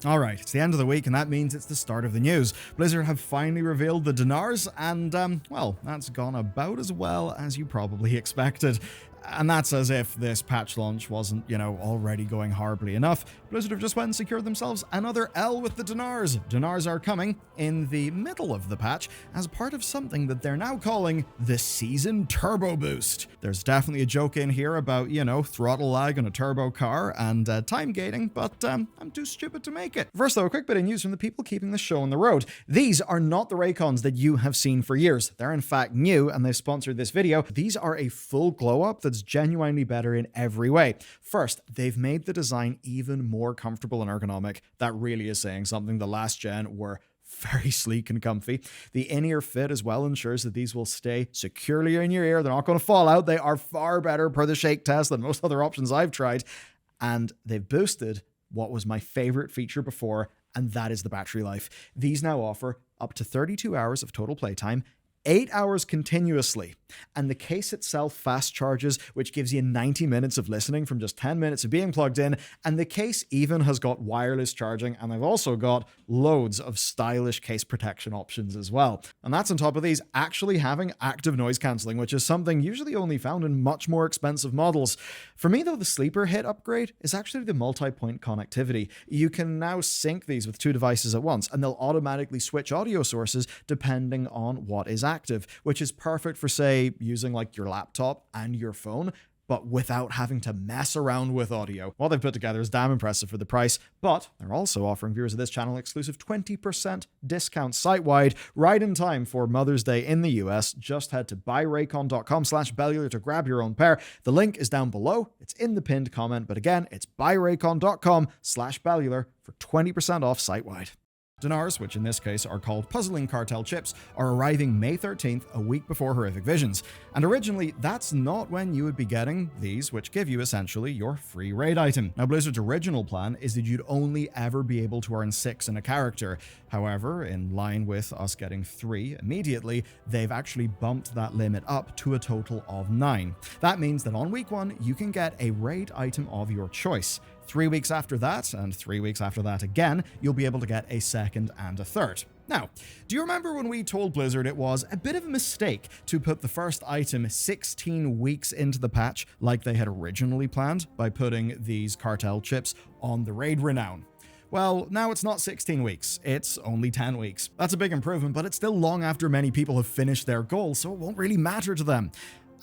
Alright, it's the end of the week and that means it's the start of the news. Blizzard have finally revealed the Dinars and, well, that's gone about as well as you probably expected. And that's as if this patch launch wasn't, already going horribly enough. Blizzard have just went and secured themselves another L with the Dinars. Dinars are coming in the middle of the patch as part of something that they're now calling the Season Turbo Boost. There's definitely a joke in here about, throttle lag on a turbo car and time gating, but I'm too stupid to make it. First though, a quick bit of news from the people keeping the show on the road. These are not the Raycons that you have seen for years. They're in fact new and they've sponsored this video. These are a full glow up that's genuinely better in every way. First, they've made the design even more comfortable and ergonomic. That really is saying something. The last gen were very sleek and comfy. The in-ear fit as well ensures that these will stay securely in your ear. They're not going to fall out. They are far better per the shake test than most other options I've tried. And they've boosted what was my favorite feature before, and that is the battery life. These now offer up to 32 hours of total playtime, 8 hours continuously, and the case itself fast charges, which gives you 90 minutes of listening from just 10 minutes of being plugged in, and the case even has got wireless charging, and they've also got loads of stylish case protection options as well. And that's on top of these actually having active noise cancelling, which is something usually only found in much more expensive models. For me though, the sleeper hit upgrade is actually the multi-point connectivity. You can now sync these with two devices at once, and they'll automatically switch audio sources depending on what is active, which is perfect for, say, using like your laptop and your phone, but without having to mess around with audio. What they've put together is damn impressive for the price, but they're also offering viewers of this channel exclusive 20% discount site-wide right in time for Mother's Day in the US. Just head to buyraycon.com/Bellular to grab your own pair. The link is down below. It's in the pinned comment, but again, it's buyraycon.com/Bellular for 20% off site-wide. Dinars, which in this case are called Puzzling Cartel chips, are arriving May 13th, a week before Horrific Visions. And originally, that's not when you would be getting these, which give you essentially your free raid item. Now, Blizzard's original plan is that you'd only ever be able to earn 6 in a character. However, in line with us getting 3 immediately, they've actually bumped that limit up to a total of 9. That means that on week 1, you can get a raid item of your choice. 3 weeks after that, and 3 weeks after that again, you'll be able to get a second and a third. Now, do you remember when we told Blizzard it was a bit of a mistake to put the first item 16 weeks into the patch like they had originally planned by putting these cartel chips on the raid renown? Well, now it's not 16 weeks, it's only 10 weeks. That's a big improvement, but it's still long after many people have finished their goal, so it won't really matter to them.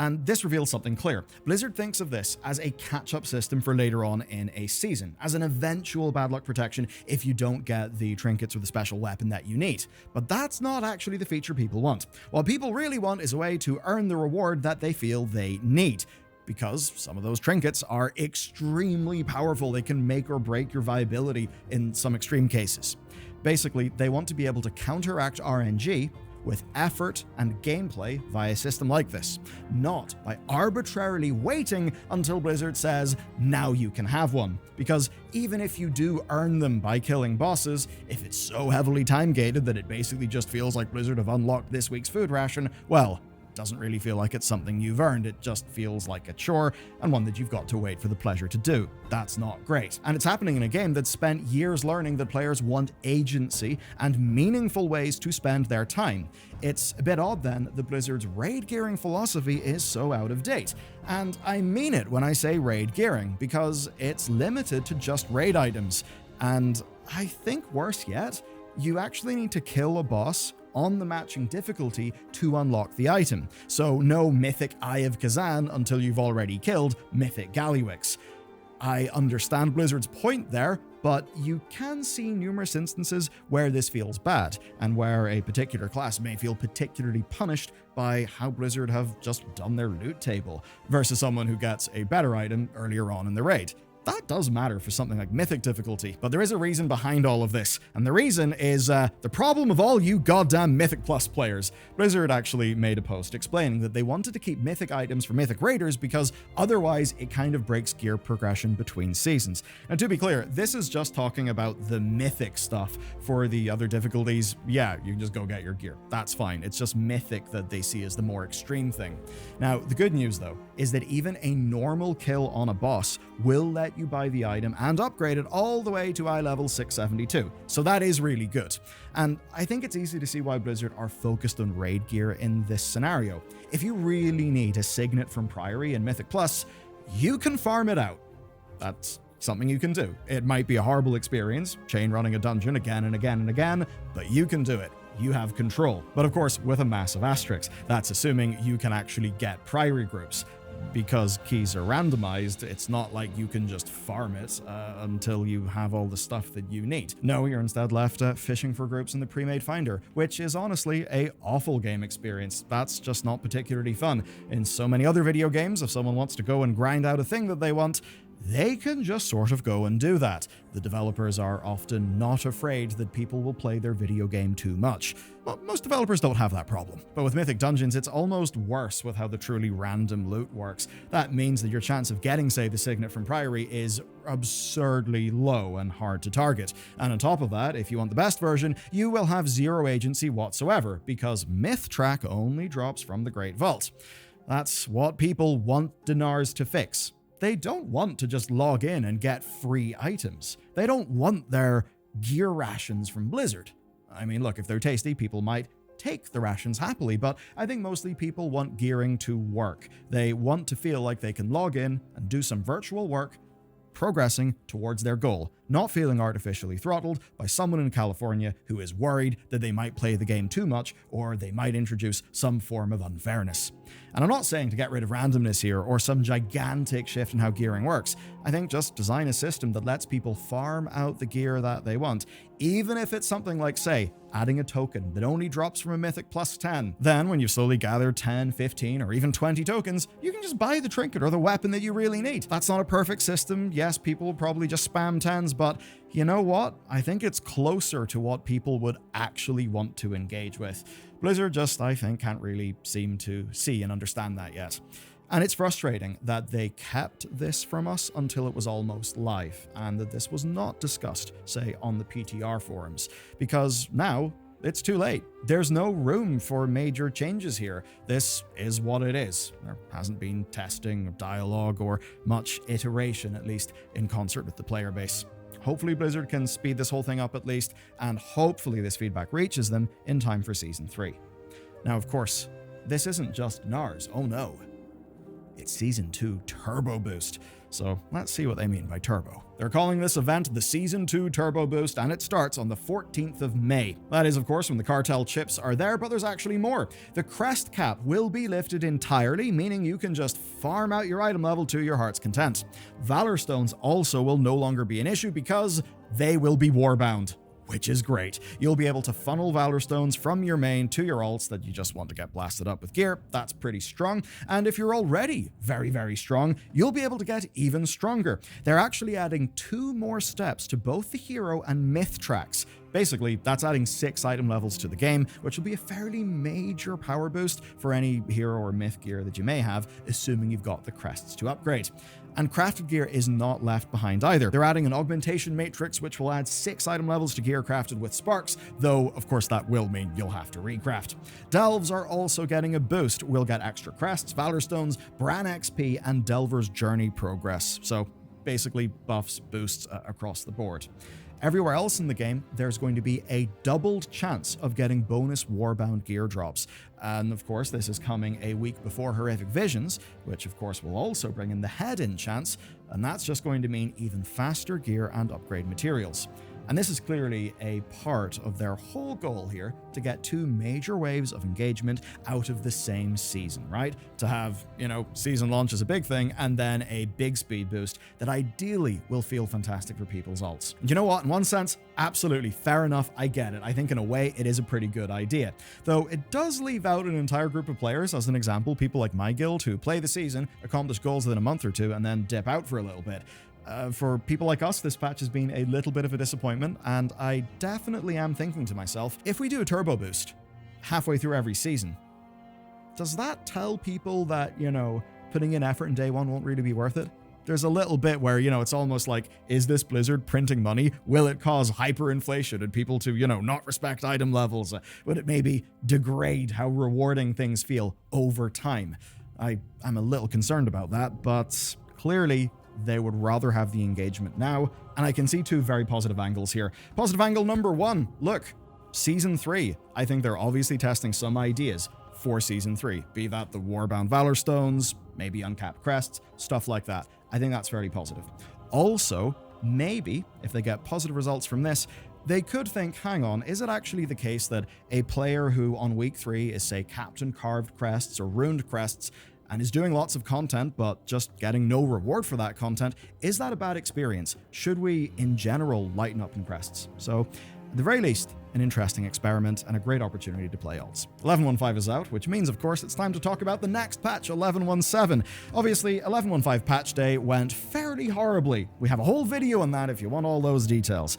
And this reveals something clear. Blizzard thinks of this as a catch-up system for later on in a season, as an eventual bad luck protection if you don't get the trinkets or the special weapon that you need. But that's not actually the feature people want. What people really want is a way to earn the reward that they feel they need, because some of those trinkets are extremely powerful. They can make or break your viability in some extreme cases. Basically, they want to be able to counteract RNG with effort and gameplay via a system like this, not by arbitrarily waiting until Blizzard says, now you can have one. Because even if you do earn them by killing bosses, if it's so heavily time-gated that it basically just feels like Blizzard have unlocked this week's food ration, well, doesn't really feel like it's something you've earned. It just feels like a chore and one that you've got to wait for the pleasure to do. That's not great. And it's happening in a game that's spent years learning that players want agency and meaningful ways to spend their time. It's a bit odd then that Blizzard's raid gearing philosophy is so out of date. And I mean it when I say raid gearing, because it's limited to just raid items. And I think worse yet, you actually need to kill a boss on the matching difficulty to unlock the item. So no Mythic Eye of Kazan until you've already killed Mythic Gallywix. I understand Blizzard's point there, but you can see numerous instances where this feels bad, and where a particular class may feel particularly punished by how Blizzard have just done their loot table, versus someone who gets a better item earlier on in the raid. That does matter for something like Mythic difficulty, but there is a reason behind all of this, and the reason is the problem of all you goddamn Mythic Plus players. Blizzard actually made a post explaining that they wanted to keep Mythic items for Mythic Raiders because otherwise it kind of breaks gear progression between seasons. And to be clear, this is just talking about the Mythic stuff. For the other difficulties, yeah, you can just go get your gear. That's fine. It's just Mythic that they see as the more extreme thing. Now, the good news though, is that even a normal kill on a boss will let you buy the item and upgrade it all the way to eye level 672. So that is really good. And I think it's easy to see why Blizzard are focused on raid gear in this scenario. If you really need a signet from Priory and Mythic Plus, you can farm it out. That's something you can do. It might be a horrible experience, chain running a dungeon again and again and again, but you can do it. You have control. But of course, with a massive asterisk. That's assuming you can actually get Priory groups. Because keys are randomized, it's not like you can just farm it until you have all the stuff that you need. No, you're instead left fishing for groups in the pre-made finder, which is honestly a awful game experience. That's just not particularly fun. In so many other video games, if someone wants to go and grind out a thing that they want, they can just sort of go and do that. The developers are often not afraid that people will play their video game too much. Well, most developers don't have that problem. But with Mythic Dungeons, it's almost worse with how the truly random loot works. That means that your chance of getting, say, the signet from Priory is absurdly low and hard to target. And on top of that, if you want the best version, you will have zero agency whatsoever, because Myth Track only drops from the Great Vault. That's what people want Dinars to fix. They don't want to just log in and get free items. They don't want their gear rations from Blizzard. I mean, look, if they're tasty, people might take the rations happily, but I think mostly people want gearing to work. They want to feel like they can log in and do some virtual work, progressing towards their goal, not feeling artificially throttled by someone in California who is worried that they might play the game too much or they might introduce some form of unfairness. And I'm not saying to get rid of randomness here or some gigantic shift in how gearing works. I think just design a system that lets people farm out the gear that they want, even if it's something like, say, adding a token that only drops from a Mythic plus 10. Then, when you've slowly gathered 10, 15, or even 20 tokens, you can just buy the trinket or the weapon that you really need. That's not a perfect system. Yes, people will probably just spam 10s, but you know what? I think it's closer to what people would actually want to engage with. Blizzard just, I think, can't really seem to see and understand that yet. And it's frustrating that they kept this from us until it was almost live, and that this was not discussed, say, on the PTR forums, because now it's too late. There's no room for major changes here. This is what it is. There hasn't been testing, dialogue, or much iteration, at least in concert with the player base. Hopefully Blizzard can speed this whole thing up at least, and hopefully this feedback reaches them in time for Season 3. Now, of course, this isn't just Dinars, oh no. It's Season 2 Turbo Boost. So let's see what they mean by turbo. They're calling this event the Season 2 Turbo Boost, and it starts on the 14th of May. That is, of course, when the cartel chips are there, but there's actually more. The crest cap will be lifted entirely, meaning you can just farm out your item level to your heart's content. Valor Stones also will no longer be an issue because they will be warbound, which is great. You'll be able to funnel Valor Stones from your main to your alts that you just want to get blasted up with gear. That's pretty strong. And if you're already very, very strong, you'll be able to get even stronger. They're actually adding 2 more steps to both the hero and myth tracks. Basically, that's adding 6 item levels to the game, which will be a fairly major power boost for any hero or myth gear that you may have, assuming you've got the crests to upgrade. And crafted gear is not left behind either. They're adding an augmentation matrix, which will add 6 item levels to gear crafted with sparks, though of course that will mean you'll have to recraft. Delves are also getting a boost. We'll get extra crests, Valor Stones, Bran XP, and Delver's Journey progress. So basically buffs, boosts across the board. Everywhere else in the game, there's going to be a doubled chance of getting bonus Warbound gear drops. And of course, this is coming a week before Horrific Visions, which of course will also bring in the head-in chance, and that's just going to mean even faster gear and upgrade materials. And this is clearly a part of their whole goal here, to get 2 major waves of engagement out of the same season, right? To have, season launch is a big thing, and then a big speed boost that ideally will feel fantastic for people's alts. You know what? In one sense, absolutely fair enough, I get it. I think in a way it is a pretty good idea. Though it does leave out an entire group of players, as an example, people like my guild who play the season, accomplish goals within a month or 2, and then dip out for a little bit. For people like us, this patch has been a little bit of a disappointment, and I definitely am thinking to myself, if we do a turbo boost halfway through every season, does that tell people that, putting in effort in day 1 won't really be worth it? There's a little bit where, it's almost like, is this Blizzard printing money? Will it cause hyperinflation and people to, not respect item levels? Would it maybe degrade how rewarding things feel over time? I'm a little concerned about that, but clearly they would rather have the engagement now, and I can see two very positive angles here. Positive angle number one, look, Season 3. I think they're obviously testing some ideas for Season 3, be that the Warbound Valor Stones, maybe uncapped crests, stuff like that. I think that's very positive. Also, maybe, if they get positive results from this, they could think, hang on, is it actually the case that a player who on week 3 is, say, Captain Carved Crests or Ruined Crests, and is doing lots of content, but just getting no reward for that content, is that a bad experience? Should we, in general, lighten up in crests? So, at the very least, an interesting experiment and a great opportunity to play odds. 11.15 is out, which means, of course, it's time to talk about the next patch, 11.17. Obviously, 11.15 patch day went fairly horribly. We have a whole video on that if you want all those details.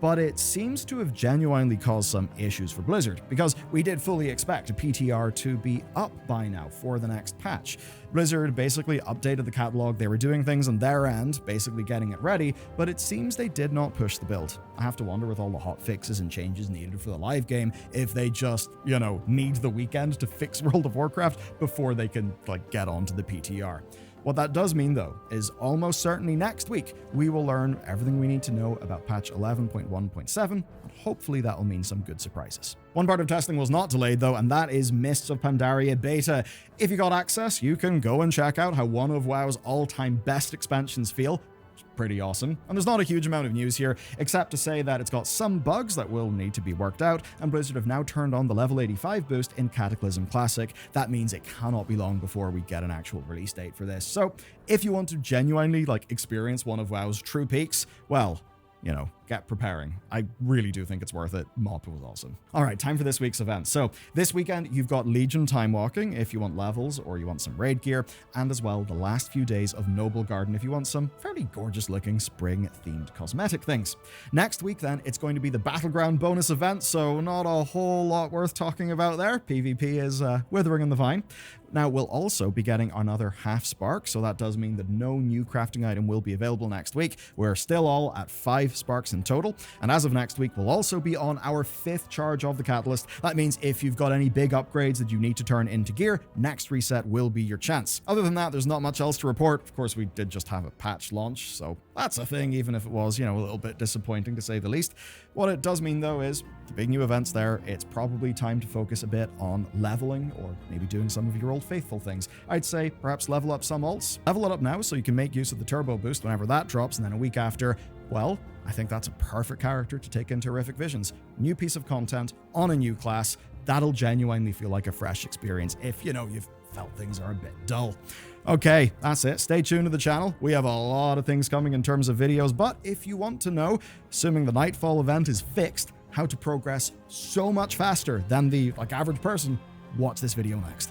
But it seems to have genuinely caused some issues for Blizzard, because we did fully expect a PTR to be up by now for the next patch. Blizzard basically updated the catalog, they were doing things on their end, basically getting it ready, but it seems they did not push the build. I have to wonder with all the hot fixes and changes needed for the live game, if they just, need the weekend to fix World of Warcraft before they can, get onto the PTR. What that does mean, though, is almost certainly next week, we will learn everything we need to know about patch 11.1.7, and hopefully that will mean some good surprises. One part of testing was not delayed, though, and that is Mists of Pandaria Beta. If you got access, you can go and check out how one of WoW's all-time best expansions feel. Pretty awesome. And there's not a huge amount of news here, except to say that it's got some bugs that will need to be worked out, and Blizzard have now turned on the level 85 boost in Cataclysm Classic. That means it cannot be long before we get an actual release date for this. So if you want to genuinely experience one of WoW's true peaks, well, get preparing. I really do think it's worth it. MoP was awesome. All right, time for this week's event. So this weekend, you've got Legion Time Walking if you want levels or you want some raid gear, and as well the last few days of Noble Garden if you want some fairly gorgeous looking spring-themed cosmetic things. Next week, then, it's going to be the Battleground bonus event, so not a whole lot worth talking about there. PvP is withering in the vine. Now, we'll also be getting another half spark, so that does mean that no new crafting item will be available next week. We're still all at 5 sparks in total, and as of next week, we'll also be on our 5th charge of the Catalyst. That means if you've got any big upgrades that you need to turn into gear, next reset will be your chance. Other than that, there's not much else to report. Of course, we did just have a patch launch, so that's a thing, even if it was, a little bit disappointing to say the least. What it does mean, though, is the big new events there, it's probably time to focus a bit on leveling, or maybe doing some of your old faithful things. I'd say perhaps level up some alts. Level it up now so you can make use of the turbo boost whenever that drops, and then a week after, well, I think that's a perfect character to take into Horrific Visions. New piece of content on a new class. That'll genuinely feel like a fresh experience if, you've felt things are a bit dull. Okay, that's it. Stay tuned to the channel. We have a lot of things coming in terms of videos, but if you want to know, assuming the Nightfall event is fixed, how to progress so much faster than the average person, watch this video next.